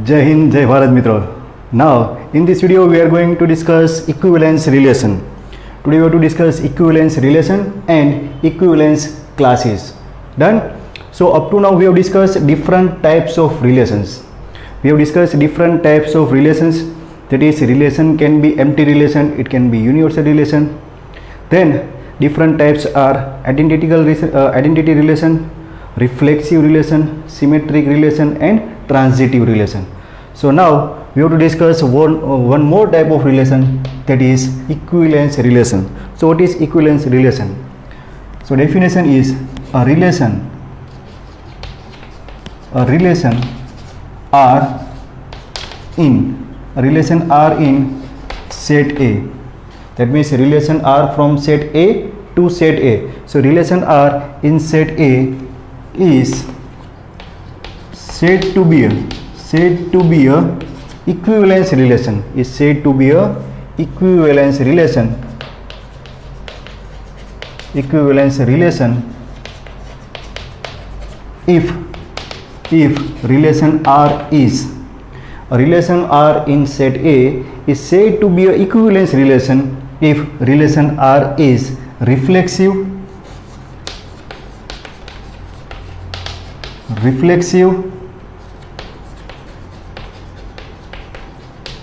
जय हिंद जय भारत मित्रों. Now in this video we are going to discuss equivalence relation. Today we are to discuss equivalence relation and equivalence classes. Done. So up to now we have discussed different types of relations. We have discussed different types of relations. That is, relation can be empty relation, it can be universal relation. Then different types are identity relation, reflexive relation, symmetric relation and transitive relation. So now we have to discuss one more type of relation, that is equivalence relation. So what is equivalence relation? So definition is a relation are in set A. That means relation R from set A to set A. So relation R in set A is said to be a equivalence relation. Is said to be a equivalence relation. Equivalence relation if relation R is a relation R in set A is said to be a equivalence relation if relation R is reflexive,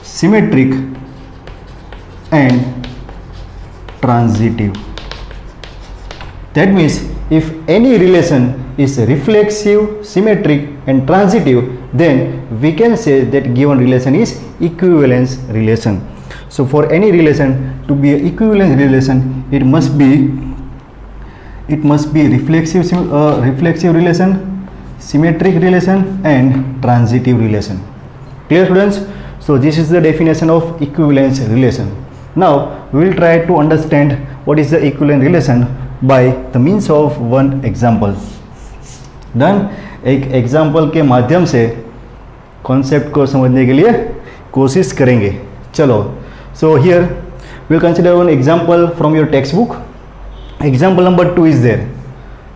symmetric and transitive. That means if any relation is reflexive, symmetric and transitive, then we can say that given relation is equivalence relation. So for any relation to be an equivalence relation, it must be reflexive relation, symmetric relation and transitive relation. Clear, students? So this is the definition of equivalence relation. Now we will try to understand what is the equivalent relation by the means of one example. Done. एक example के माध्यम से concept को समझने के लिए कोशिश करेंगे. चलो. So here we will consider one example from your textbook. Example number 2 is there.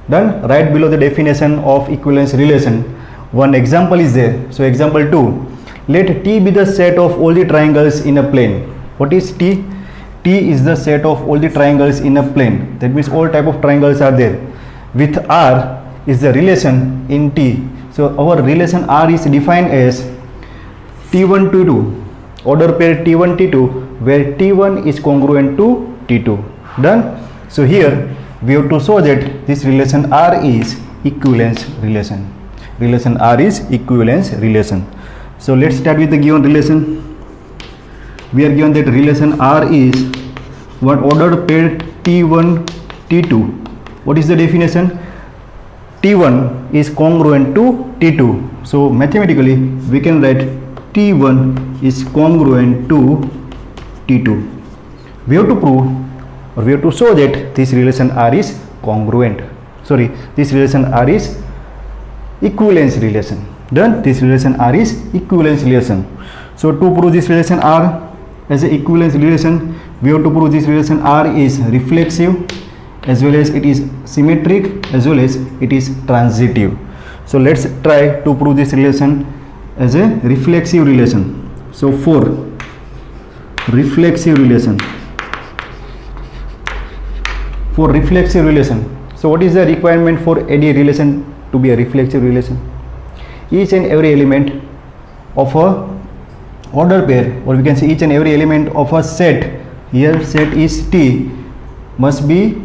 Done. Right below the definition of equivalence relation, one example is there. So example 2. Let T be the set of all the triangles in a plane. What is T? T is the set of all the triangles in a plane. That means all type of triangles are there. With R is the relation in T. So our relation R is defined as T1 T2, order pair T1 T2, where T1 is congruent to T2. Done. So here we have to show that this relation R is equivalence relation. Relation R is equivalence relation. So let's start with the given relation. We are given that relation R is one ordered pair T1 T2. What is the definition? T1 is congruent to T2. So mathematically we can write T1 is congruent to T2. We have to prove, or we have to show that this relation R is congruent. This relation R is equivalence relation. Done. This relation R is equivalence relation. So to prove this relation R as an equivalence relation, we have to prove this relation R is reflexive, as well as it is symmetric, as well as it is transitive. So let's try to prove this relation as a reflexive relation. So for reflexive relation, so what is the requirement for any relation to be a reflexive relation? Each and every element of a order pair, or we can say each and every element of a set, here set is T, must be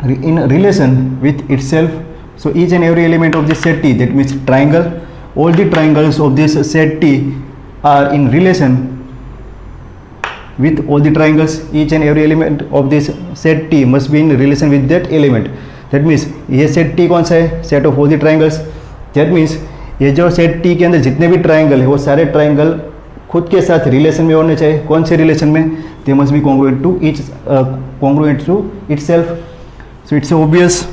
in relation with itself. So each and every element of this set T, that means triangle, all the triangles of this set T are in relation with all the triangles. Each and every element of this set T must be in relation with that element. That means ये set T कौन सा है? Set of all the triangles. That means ये जो set T के अंदर जितने भी ट्राइंगल है वो सारे ट्राइंगल खुद के साथ रिलेशन में होने चाहिए. कौन से रिलेशन में? They must be congruent to itself. So it's obvious.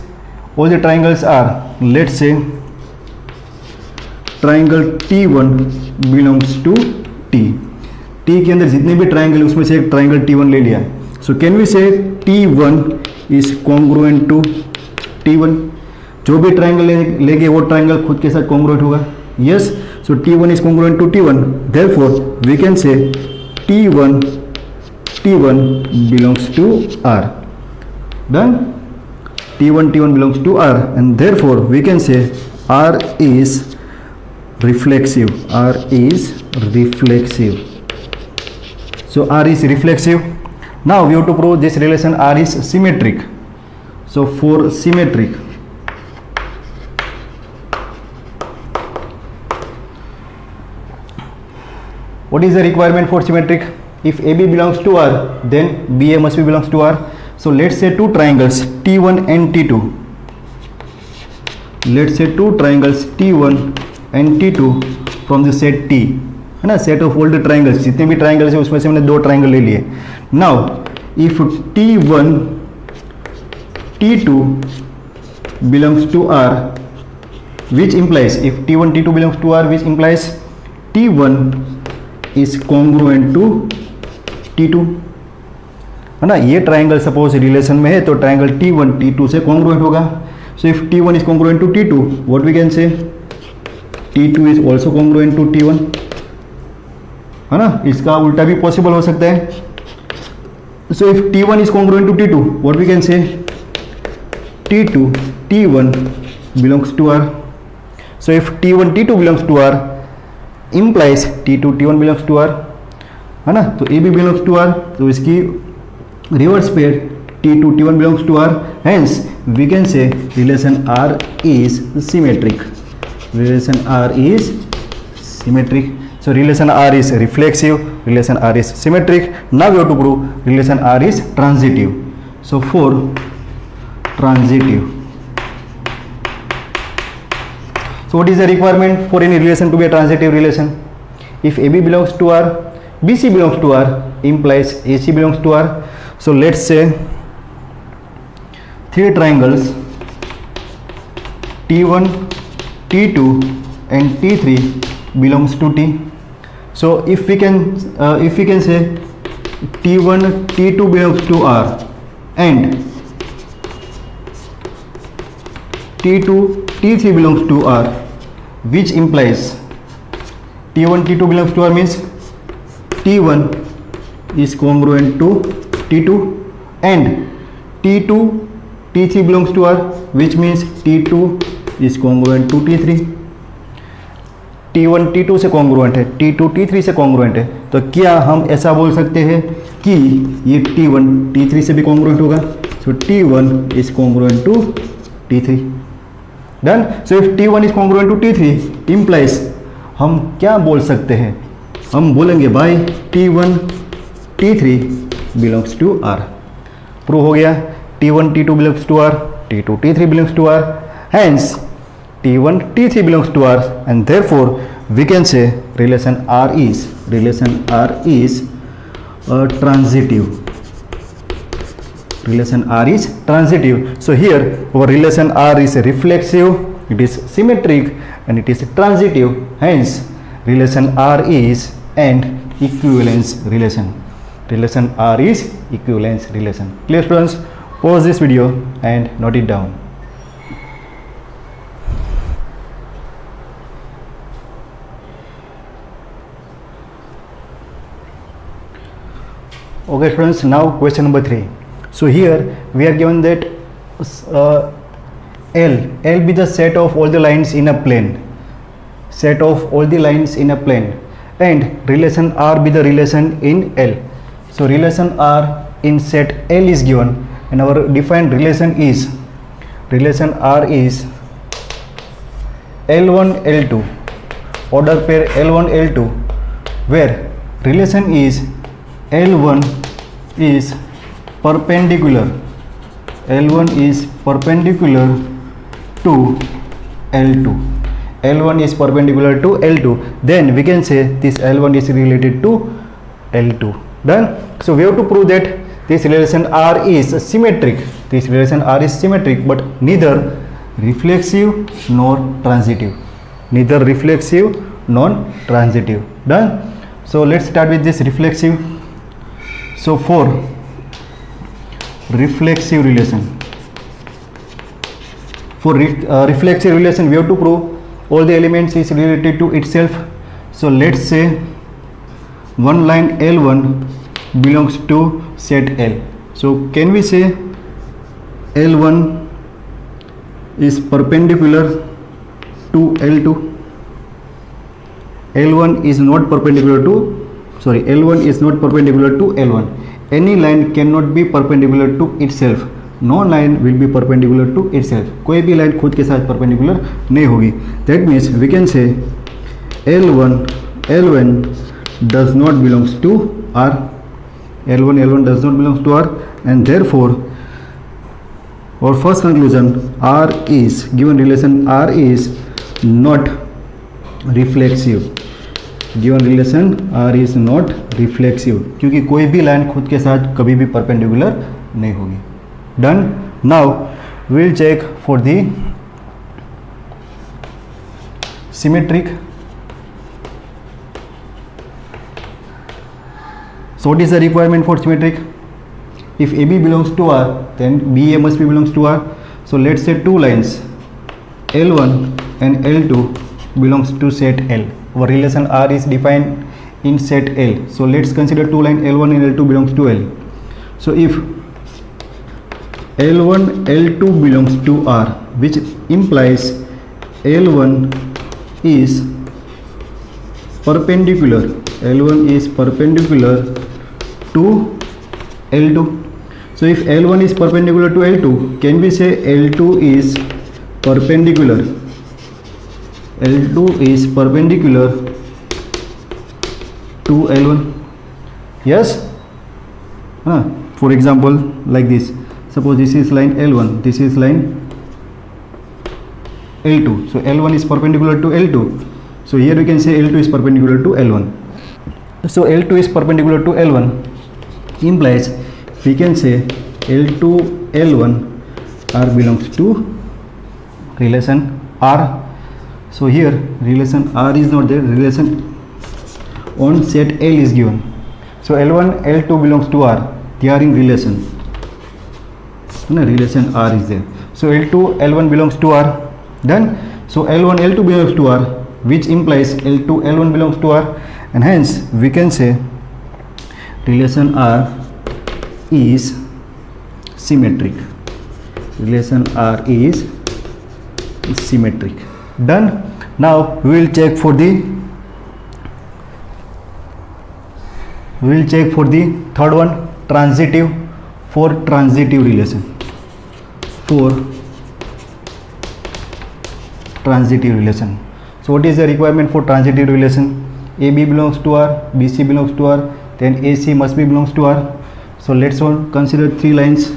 All the triangles are, let's say triangle T1 belongs to T. T के अंदर जितने भी ट्राइंगल उसमें से एक ट्राइंगल T1 ले लिया. So can we say T1 is congruent to T1? जो भी ट्राइंगल लेंगे वो ट्राइंगल खुद के साथ कॉन्ग्रुएंट होगा. Yes. So T1 is congruent to T1. Therefore, we can say T1 belongs to R. Done? T1 belongs to R, and therefore we can say R is reflexive. R is reflexive. So R is reflexive. Now we have to prove this relation R is symmetric. So for symmetric, what is the requirement for symmetric? If AB belongs to R, then BA must be belongs to R. So let's say two triangles T1 and T2. Let's say two triangles T1 and T2 from the set T, है ना, set of all the triangles, जितने भी triangles है उसमें से हमने दो triangle ले लिए. Now if T1 T2 belongs to R, which implies if T1 T2 belongs to R, which implies T1 is congruent to T2, है ना. ये ट्राइंगल सपोज रिलेशन में है तो ट्राइंगल T1 T2 से कॉन्ग्रुएंट होगा. So if T1 is congruent to T2, what we can say T2 is also congruent to T1, है ना. इसका उल्टा भी पॉसिबल हो सकता है. So if T1 is congruent to T2, what we can say T2 T1 belongs to R. So if T1 T2 belongs to R, implies T2 T1 belongs to R, है ना. तो AB belongs to R, तो इसकी reverse pair T2 T1 belongs to R. Hence we can say relation R is symmetric. Relation R is symmetric. So relation R is reflexive, relation R is symmetric. Now we have to prove relation R is transitive. So for transitive, so what is the requirement for any relation to be a transitive relation? If AB belongs to R, BC belongs to R, implies AC belongs to R. So let's say three triangles T1 T2 and T3 belongs to T. So if we can say T1 T2 belongs to R and T2 T3 belongs to R, which implies T1 T2 belongs to R means T1 is congruent to T2, and T2 T3 belongs to R, which means T2 is congruent to T3. T1 T2 से congruent है, T2 T3 से congruent है, तो क्या हम ऐसा बोल सकते हैं कि ये T1 T3 से भी कॉन्ग्रुएंट होगा? सो T1 is congruent to T3. Done. So if T1 is congruent to T3 implies हम क्या बोल सकते हैं? हम बोलेंगे भाई T1 T3 belongs to R. Prove हो गया. T1 T2 belongs to R, T2 T3 belongs to R. Hence T1 T3 belongs to R, and therefore we can say relation R is transitive. Relation R is transitive. So here our relation R is reflexive, it is symmetric, and it is transitive. Hence relation R is an equivalence relation. Relation R is equivalence relation. Clear students? Pause this video and note it down. Okay students, now question number 3. So here we are given that L be the set of all the lines in a plane, set of all the lines in a plane, and relation R be the relation in L. So relation R in set L is given, and our defined relation is R is L1 L2, order pair L1 L2, where relation is L1 is perpendicular, L1 is perpendicular to L2, L1 is perpendicular to L2, then we can say this L1 is related to L2. Done. So we have to prove that this relation R is symmetric. This relation R is symmetric, but neither reflexive nor transitive. Neither reflexive nor transitive. Done. So let's start with this reflexive. So for reflexive relation, reflexive relation we have to prove all the elements is related to itself. So let's say one line L1 belongs to set L. So can we say L1 is perpendicular to L2? L1 is not perpendicular to, L1 is not perpendicular to L1. Any line cannot be perpendicular to itself. No line will be perpendicular to itself. कोई भी line खुद के साथ perpendicular नहीं होगी. That means we can say L1 does not belongs to R. L1 does not belongs to R, and therefore our first conclusion, R is, given relation R is not reflexive. Given relation R is not reflexive, क्योंकि कोई भी line खुद के साथ कभी भी perpendicular नहीं होगी. Done. Now will check for the symmetric. So what is the requirement for symmetric? If AB belongs to R, then BA must be belongs to R. So let's say two lines L1 and L2 belongs to set L. Our relation R is defined in set L. So let's consider two lines L1 and L2 belongs to L. So if L1 L2 belongs to R, which implies L1 is perpendicular. L1 is perpendicular to L2. So if L1 is perpendicular to L2, can we say L2 is perpendicular? L2 is perpendicular to L1. Yes? For example, like this. Suppose this is line L1, this is line L2. So L1 is perpendicular to L2. So here we can say L2 is perpendicular to L1. So L2 is perpendicular to L1 implies we can say L2 L1 R belongs to relation R. So here relation R is not there, relation on set L is given. So L1 L2 belongs to R, they are in relation. Relation R is there. So L2 L1 belongs to R. Done. So L1 L2 belongs to R, which implies L2 L1 belongs to R, and hence we can say relation R is symmetric. Relation R is symmetric. Done. Now we will check for the third one, transitive. For transitive relation, so what is the requirement for transitive relation? AB belongs to R, BC belongs to R, then AC must be belongs to R. So let's consider three lines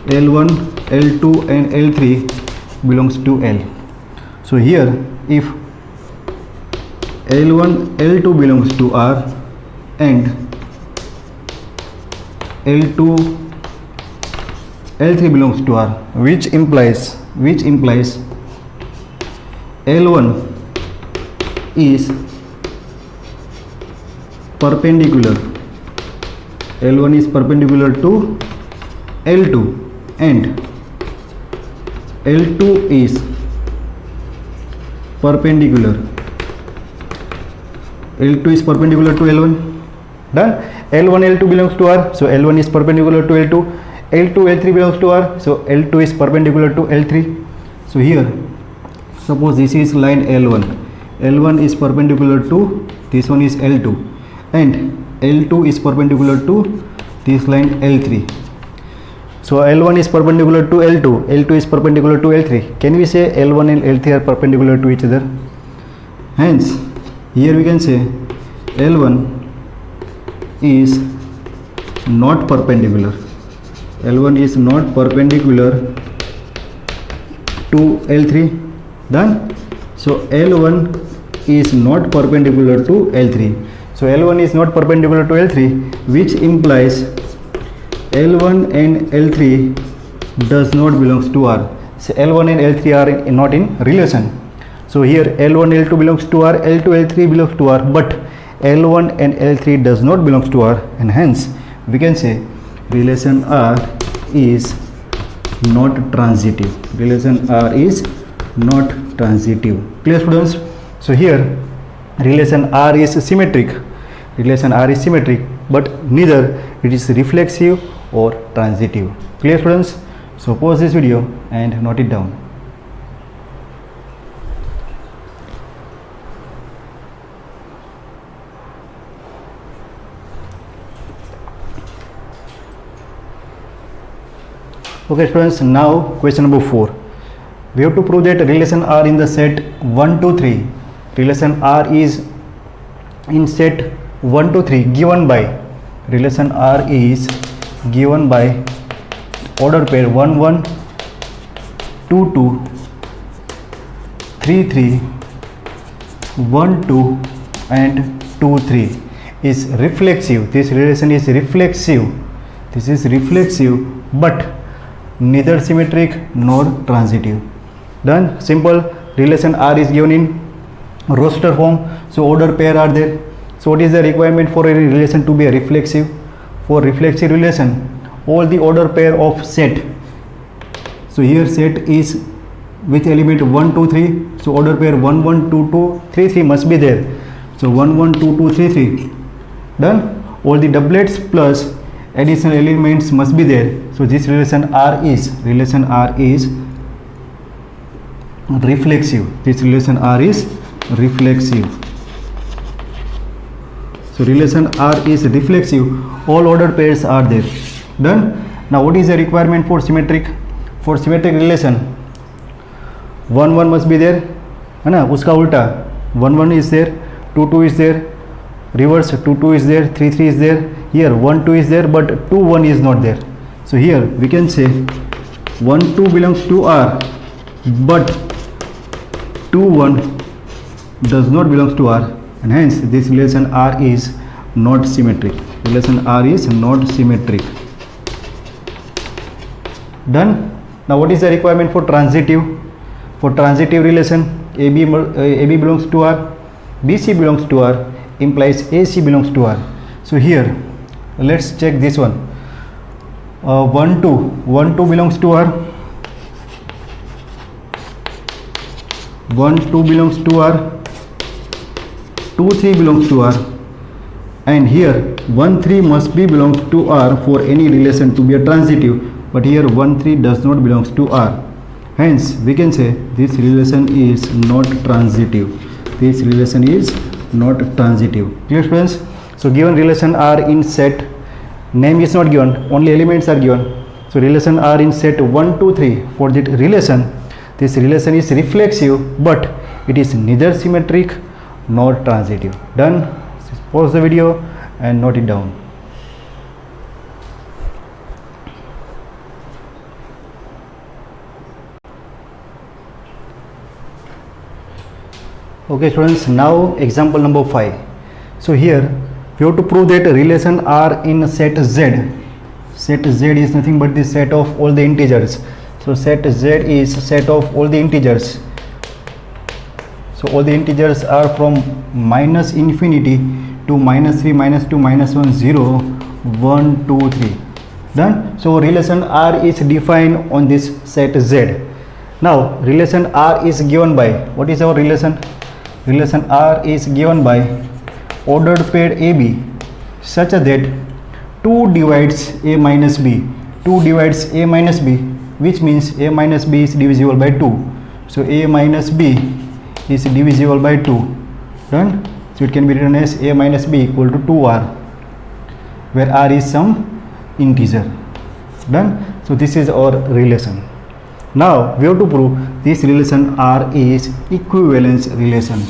L1, L2 and L3 belongs to L. So here if L1 L2 belongs to R and L2 L3 belongs to R, which implies L1 is perpendicular. L1 is perpendicular to L2 and L2 is perpendicular. L2 is perpendicular to L1. Done. L1 L2 belongs to R, so L1 is perpendicular to L2. L2 L3 belongs to R, so L2 is perpendicular to L3. So here suppose this is line L1. L1 is perpendicular to this one is L2, and L2 is perpendicular to this line L3. So L1 is perpendicular to L2, L2 is perpendicular to L3. Can we say L1 and L3 are perpendicular to each other? Hence here we can say L1 is not perpendicular. L1 is not perpendicular to L3. Done. So L1 is not perpendicular to L3. So L1 is not perpendicular to L3, which implies L1 and L3 does not belongs to R. So L1 and L3 are not in relation. So here L1 L2 belongs to R, L2 L3 belongs to R, but L1 and L3 does not belongs to R, and hence we can say relation R is not transitive. Relation R is not transitive. Clear students? So here relation R is symmetric. Relation R is symmetric, but neither it is reflexive or transitive. Clear students? So pause this video and note it down. Okay students, now question number 4. We have to prove that relation R in the set 1 to 3. Relation R is in set 1 to 3 given by, relation R is given by order pair 1 1, 2 2, 3 3, 1 2 and 2 3 is reflexive. This relation is reflexive. This is reflexive but neither symmetric nor transitive. Done. Simple. Relation R is given in roster form, so order pair are there. So what is the requirement for a relation to be a reflexive? For reflexive relation, all the order pair of set, so here set is with element 1 2 3, so order pair 1 1 2 2 3 3 must be there. So 1 1 2 2 3 3. Done. All the doublets plus additional elements must be there. So this relation R is reflexive. This relation R is reflexive. So relation R is reflexive. All ordered pairs are there. Done. Now what is the requirement for symmetric? For symmetric relation, 1 1 must be there, है ना? उसका उल्टा 1 1 is there, 2 2 is there, reverse 2 2 is there, 3 3 is there. Here 1 2 is there, but 2 1 is not there. So here we can say 1 2 belongs to R, but 2 1 does not belongs to R, and hence this relation R is not symmetric. Relation R is not symmetric. Done. Now what is the requirement for transitive? For transitive relation, AB belongs to R, BC belongs to R, implies AC belongs to R. So here let's check this one. 1 2 belongs to R, 1 2 belongs to R, 2 3 belongs to R, and here 1 3 must be belongs to R for any relation to be a transitive, but here 1 3 does not belongs to R. Hence we can say this relation is not transitive. This relation is not transitive. Clear friends? So given relation R in set, name is not given, only elements are given. So relation R in set 1 2 3, for that relation, this relation is reflexive but it is neither symmetric nor transitive. Done. Pause the video and note it down. Okay students, now example number 5. So here we have to prove that relation R in set Z. Set Z is nothing but the set of all the integers. So set Z is set of all the integers. So all the integers are from minus infinity to minus 3, minus 2, minus 1, 0, 1, 2, 3. Done. So relation R is defined on this set Z. Now relation R is given by, what is our relation? Relation R is given by ordered pair AB such that 2 divides A minus B. 2 divides A minus B, which means A minus B is divisible by 2. So A minus B is divisible by 2. Done. So it can be written as A minus B equal to 2R, where R is some integer. Done. So this is our relation. Now we have to prove this relation R is equivalence relation.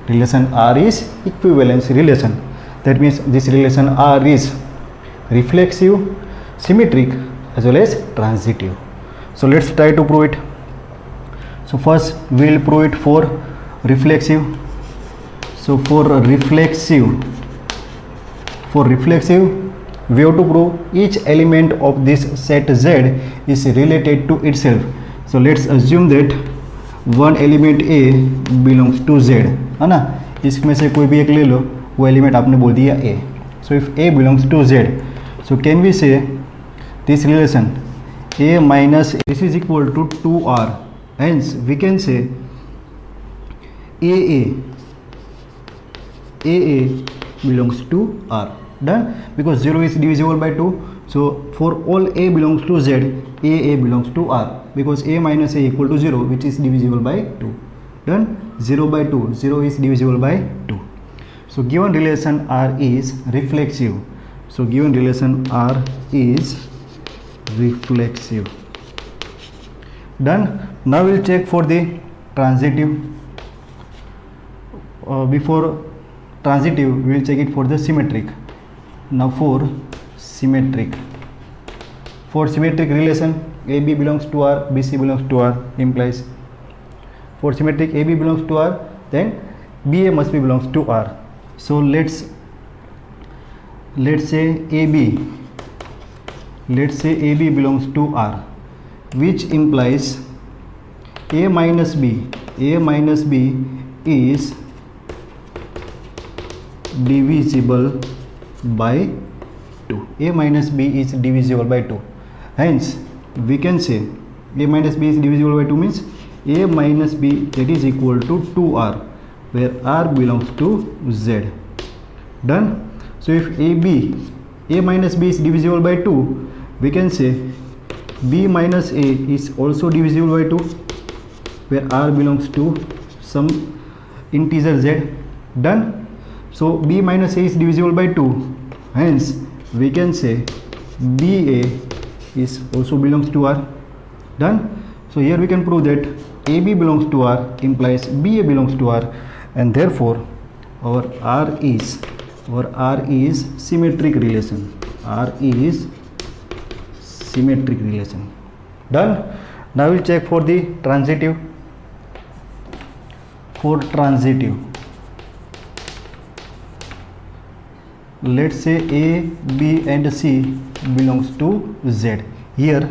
Relation R is equivalence relation. That means this relation R is reflexive, symmetric as well as transitive. So let's try to prove it. So first we will prove it for reflexive. So for reflexive we have to prove each element of this set Z is related to itself. So let's assume that one element A belongs to Z, है ना? इसमें से कोई भी एक ले लो, वो element आपने बोल दिया A. So if A belongs to Z, so can we say this relation A minus this is equal to 2R. Hence we can say AA belongs to R. Done? Because 0 is divisible by 2. So for all A belongs to Z, AA belongs to R, because A minus A equal to 0, which is divisible by 2. Done? 0 by 2, 0 is divisible by 2. So given relation R is reflexive. So given relation R is reflexive. Done? Now we'll check for the transitive. Before transitive, we will check it for the symmetric. Now for symmetric relation, AB belongs to R, BC belongs to R, implies for symmetric AB belongs to R, then BA must be belongs to R. So let's say AB belongs to R, which implies A minus B is divisible by 2. A minus B is divisible by 2. Hence we can say A minus B is divisible by 2 means A minus B, that is equal to 2R, where R belongs to Z. Done? So if A minus B is divisible by 2, we can say B minus A is also divisible by 2, where R belongs to some integer Z. Done? So B minus A is divisible by 2, hence we can say BA is also belongs to R. Done? So here we can prove that AB belongs to R implies BA belongs to R, and therefore our R is symmetric relation. R is symmetric relation. Done? Now we'll check for the transitive. For transitive, let's say A, B and C belongs to Z. Here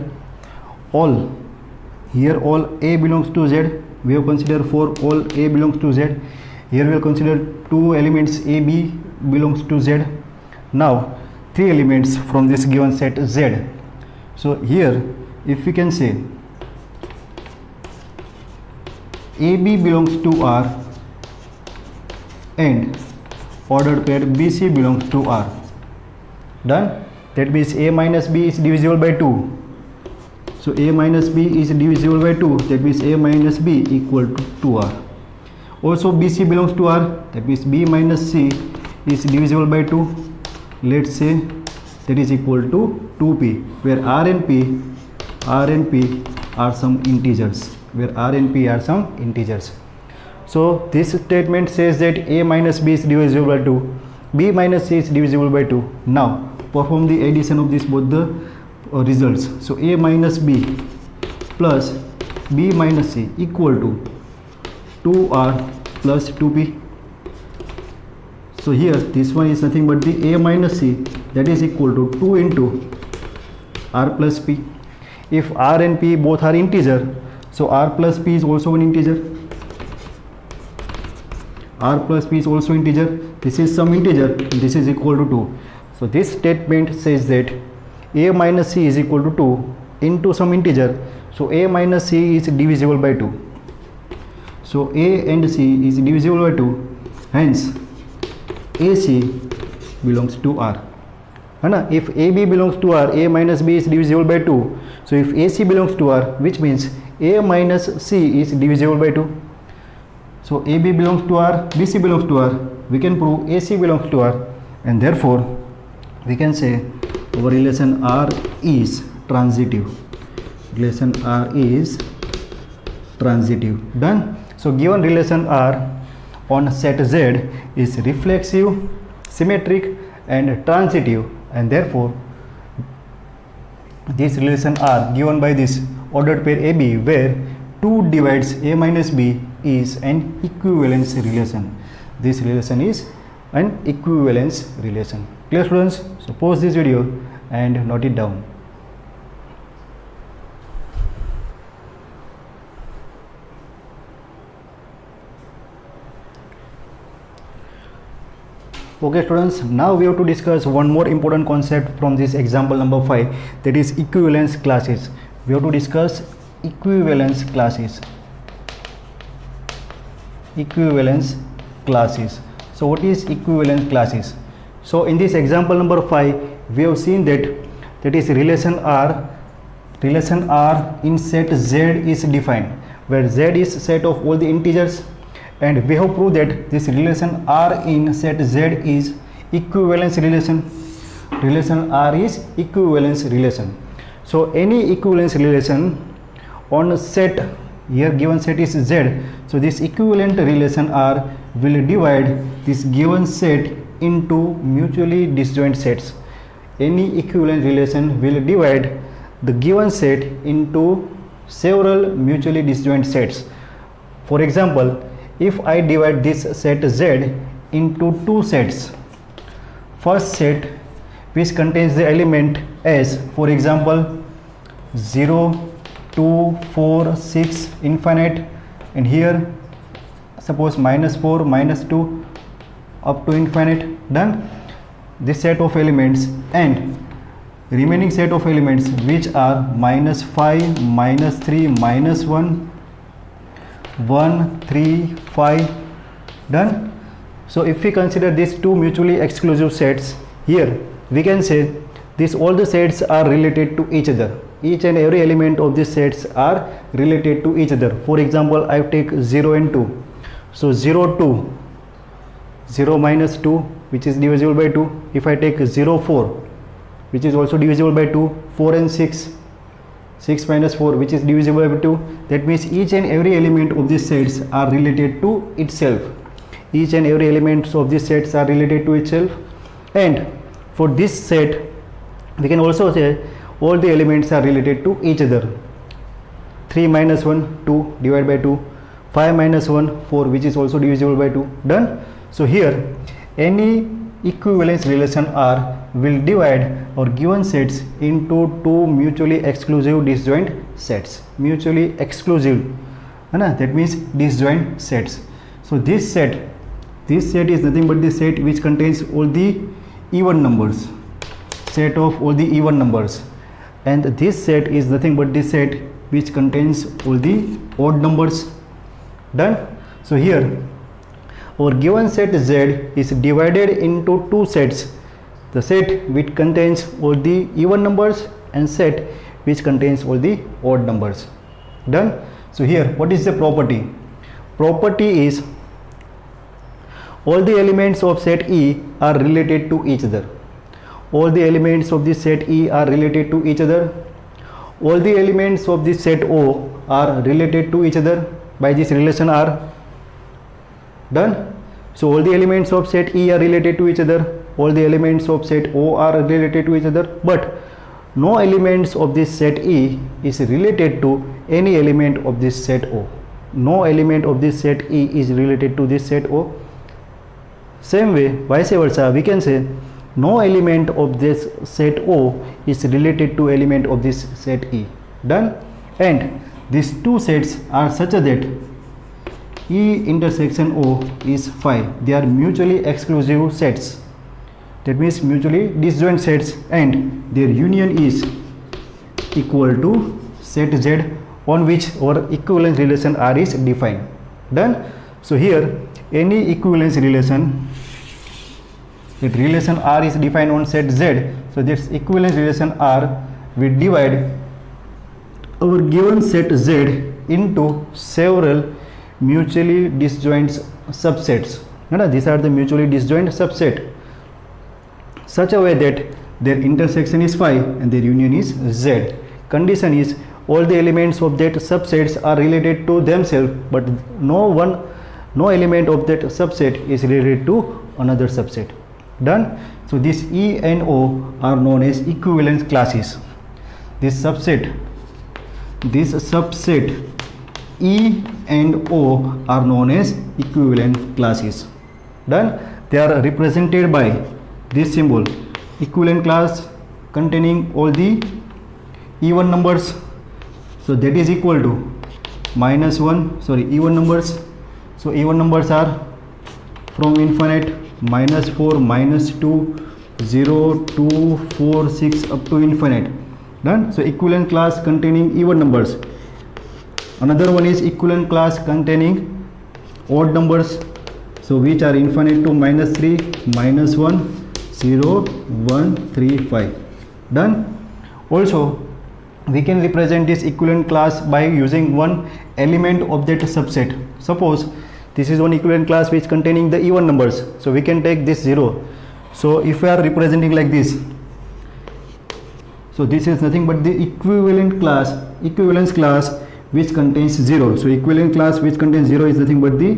all A belongs to Z. We have considered for all A belongs to Z. Here we will consider two elements A, B belongs to Z. Now three elements from this given set Z. So here if we can say AB belongs to R and ordered pair BC belongs to R. Done? That means A minus B is divisible by 2. So A minus B is divisible by 2. That means A minus B equal to 2R. Also BC belongs to R. That means B minus C is divisible by 2. Let's say that is equal to 2P, where R and P are some integers. So this statement says that A minus B is divisible by 2, B minus C is divisible by 2. Now perform the addition of this both the results. So A minus B plus B minus C equal to 2R plus 2P. So here this one is nothing but the A minus C, that is equal to 2 into R plus P. If R and P both are integer, so R plus P is also an integer. R plus P is also integer. This is some integer. This is equal to 2. So this statement says that A minus C is equal to 2 into some integer. So A minus C is divisible by 2. So A and C is divisible by 2. Hence AC belongs to R. If AB belongs to R, A minus B is divisible by 2. So if AC belongs to R, which means A minus C is divisible by 2. So AB belongs to R, BC belongs to R. We can prove AC belongs to R, and therefore we can say our relation R is transitive. Relation R is transitive. Done? So given relation R on set Z is reflexive, symmetric and transitive, and therefore this relation R given by this ordered pair AB, where 2 divides A minus B, is an equivalence relation. This relation is an equivalence relation. Clear, students? So pause this video and note it down. Okay students, now we have to discuss one more important concept from this example number 5, that is equivalence classes. We have to discuss equivalence classes. equivalence classes. So what is equivalence classes? So in this example number 5 we have seen that is relation R in set Z is defined, where Z is set of all the integers, and we have proved that this relation R in set Z is equivalence relation. Relation R is equivalence relation. So any equivalence relation on set, here given set is Z, so this equivalent relation R will divide this given set into mutually disjoint sets. Any equivalent relation will divide the given set into several mutually disjoint sets. For example, if I divide this set Z into two sets, first set which contains the element as, for example, 0, 2, 4, 6, infinite, and here suppose -4, -2 up to infinite, done. This set of elements and remaining set of elements which are -5, -3, -1, 1, 3, 5, done. So if we consider these two mutually exclusive sets, here we can say this all the sets are related to each other. Each and every element of these sets are related to each other. For example, I take 0 and 2. So 0, 2, 0 minus 2, which is divisible by 2. If I take 0, 4, which is also divisible by 2, 4 and 6, 6 minus 4, which is divisible by 2. That means each and every element of these sets are related to itself. Each and every element of these sets are related to itself. And for this set, we can also say all the elements are related to each other. 3 minus 1, 2, divided by 2. 5 minus 1, 4, which is also divisible by 2. Done. So here any equivalence relation R will divide our given sets into two mutually exclusive disjoint sets. Mutually exclusive, that means disjoint sets. So this set is nothing but the set which contains all the even numbers, set of all the even numbers, and this set is nothing but the set which contains all the odd numbers. Done. So here our given set Z is divided into two sets, the set which contains all the even numbers and set which contains all the odd numbers. Done. So here what is the property? Property is all the elements of set E are related to each other. All the elements of this set E are related to each other. All the elements of this set O are related to each other by this relation R. Done. So all the elements of set E are related to each other. All the elements of set O are related to each other, but no elements of this set E is related to any element of this set O. No element of this set E is related to this set O. Same way, vice versa, we can say no element of this set O is related to element of this set E. Done. And these two sets are such that E intersection O is 5. They are mutually exclusive sets. That means mutually disjoint sets, and their union is equal to set Z on which our equivalence relation R is defined. Done. So here any equivalence relation, that relation R is defined on set Z, so this equivalence relation R will divide our given set Z into several mutually disjoint subsets. These are the mutually disjoint subset, such a way that their intersection is 5 and their union is Z. Condition is all the elements of that subsets are related to themselves, but no element of that subset is related to another subset. Done. So this E and O are known as equivalence classes. This subset E and O are known as equivalent classes. Done. They are represented by this symbol, equivalent class containing all the even numbers. So that is equal to even numbers. So even numbers are from infinite -4, -2, 0, 2, 4, 6 up to infinite. Done. So equivalent class containing even numbers. Another one is equivalent class containing odd numbers, so which are infinite to -3, -1, 0, 1, 3, 5. Done. Also we can represent this equivalent class by using one element object subset. Suppose this is one equivalent class which containing the even numbers, so we can take this 0. So if we are representing like this, so this is nothing but the equivalence class which contains 0. So equivalent class which contains 0 is nothing but the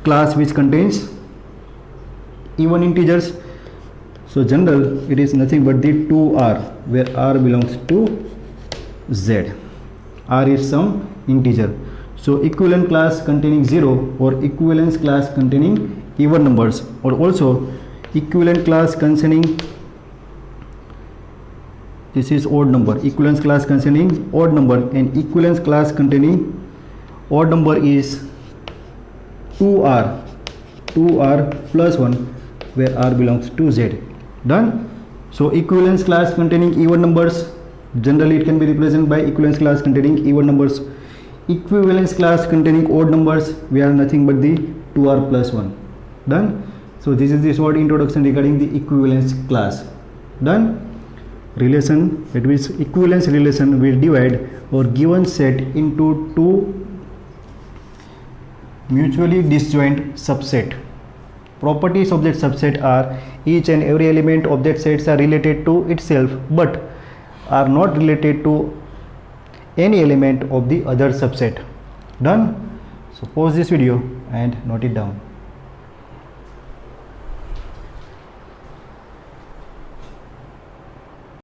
class which contains even integers. So general, it is nothing but the 2r, where r belongs to z. R is some integer. So equivalent class containing 0 or equivalence class containing even numbers, or also equivalent class containing, this is odd number, equivalence class containing odd number, and equivalence class containing odd number is 2r plus 1, where r belongs to z. Done. So equivalence class containing even numbers, generally it can be represented by equivalence class containing even numbers. Equivalence class containing odd numbers, we are nothing but the 2r plus 1. Done. So this is the short introduction regarding the equivalence class. Done. Relation, that means equivalence relation will divide or given set into two mutually disjoint subset. Properties of that subset are each and every element of that sets are related to itself but are not related to any element of the other subset. Done. So pause this video and note it down.